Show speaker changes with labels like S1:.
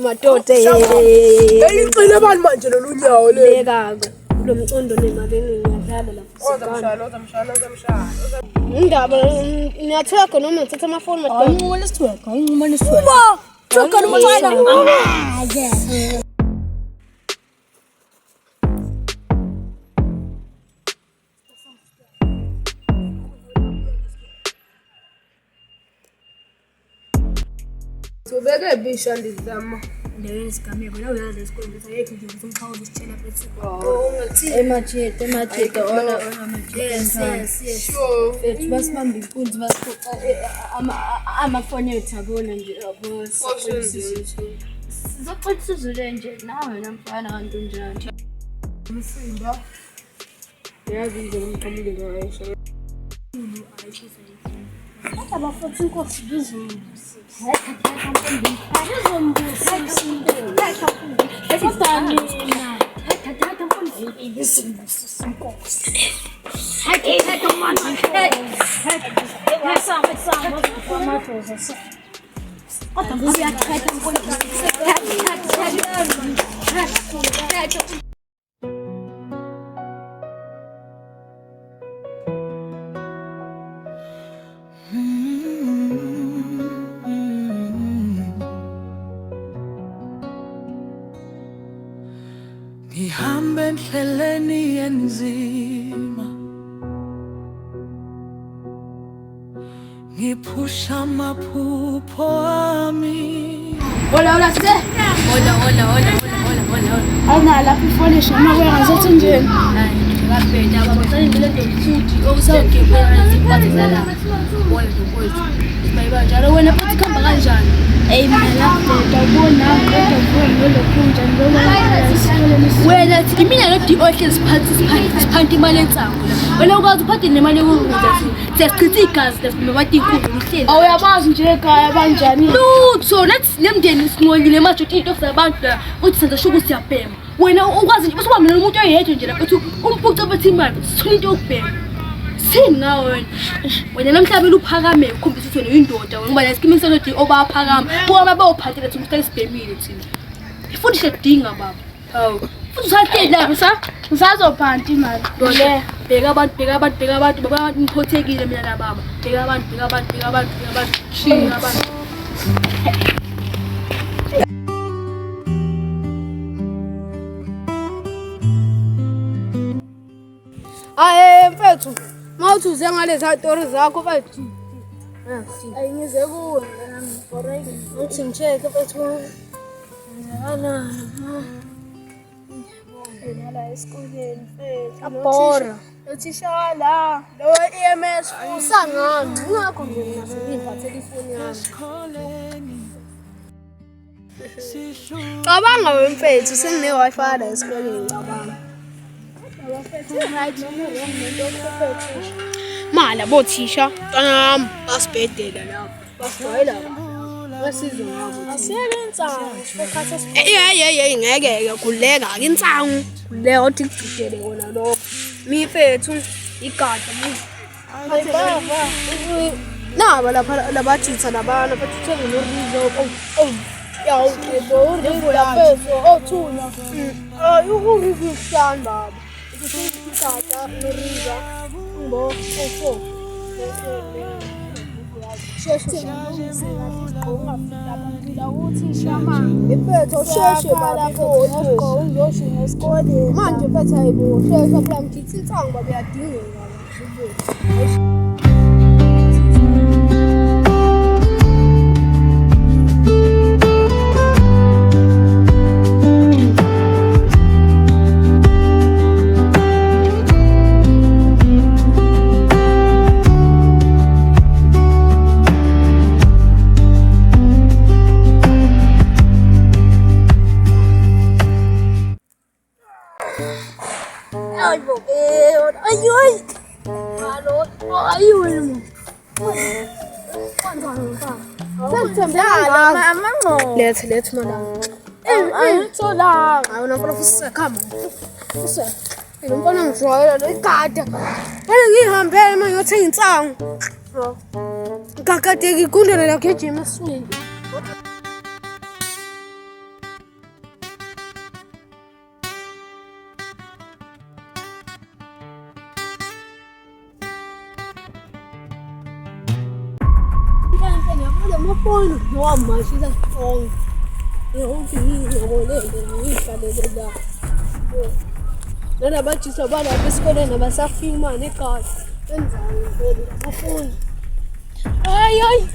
S1: Madoda
S2: ngicela abantu manje lolu nyawo
S1: lekaka lo mcondo nemali ngiyadlala lapho indaba niyathola noma ngithatha amafoni madoda
S3: ayinquma lesitweka ayinquma lesitweka
S2: uba thoka nomntwana Sobeke bisha ndizama
S3: ndewe isigameko la uyazi esikoleni bese yekho nje ukuthi umkhawulo isitshela bethi
S1: ematheta ona
S3: yes
S1: sure basibamba inkunzi basiqoqa amafoni ethu abona nje boss sizoxoxa isizulu nje nawe namfana kanti njani
S2: umsinda yazi nje ngicabule ngayo
S1: abafuthi inkosi bizulu
S4: Ngihambe endleleni enzima ngiphusha amaphupho ami
S1: Hola se hola ana lapho ifone shama kwengazathi nje ngabheda baba ngile nto futhi okusawugibela iziphathi zala wona ngokwethu mayiba njalo wena futhi khamba kanjani mina lapho ngabona kodwa ngone lokhunja ngoba wena mina lo DO siphanti imali ensango la wena ukwazi uphathe nemali yokudla siyachitha igazi lesibona bathi inkulu uhleli awuyabazi nje ekhaya banjani lutho nathi nemndeni singolile manje into zabantu la uthi senza shuku siyabhema wena ukwazi nje bese uba mina umuntu oyedwa nje lapho uthi umphuca bethi imali sithola into yokubhema singawe wena namhlanje uphakame ukhombisa ukuthi wena uyindoda ngoba lesikimi selodi obaphakama kuba bayophathela ukuthi umhlaba isibhemile thina ifundishe kudinga baba hawu futhi usahleli la usazophanti imali le bheka abantu baba ngiphothekile mina la baba bheka abantu shinga abantu
S2: mfethu mawuthi uze ngalezi story zakho bathi ayingize kuwe alright uthi ngisheke mfethu ana la esikoleni mfethu abhora uthishala lo EMS usangani ngakho nje ngingasebenzisa ifoni yami cabanga wemfethu sengine wifi la esikoleni cabanga mala bothisha ntwanami basibhedela lapho basijwayela basizo ngabo asebenza hey ngeke kuleka insangu le othi kujidele wona lo mifethu igada naba lapha labathitha labana bathithe ngorizo yawu ngebo lapho othunya yukuhishana baba Tata Noriza Mbo Ofo Sheshe Iphetho sheshe balapho uzosho ngesikole manje phetha yibo sheshe phela ngithi insangu babe yadingeka Let's madam. So long. I want to professor come. Professor. I don't want to try the card. I don't give him your thing song. Kakateki kundela la keje maswali. amafoni nowamashisa sonke yonke ingxoko lento ngiyihlalele la nalabajiswa balapha esikoleni abasafima negazi enzani amafoni hayi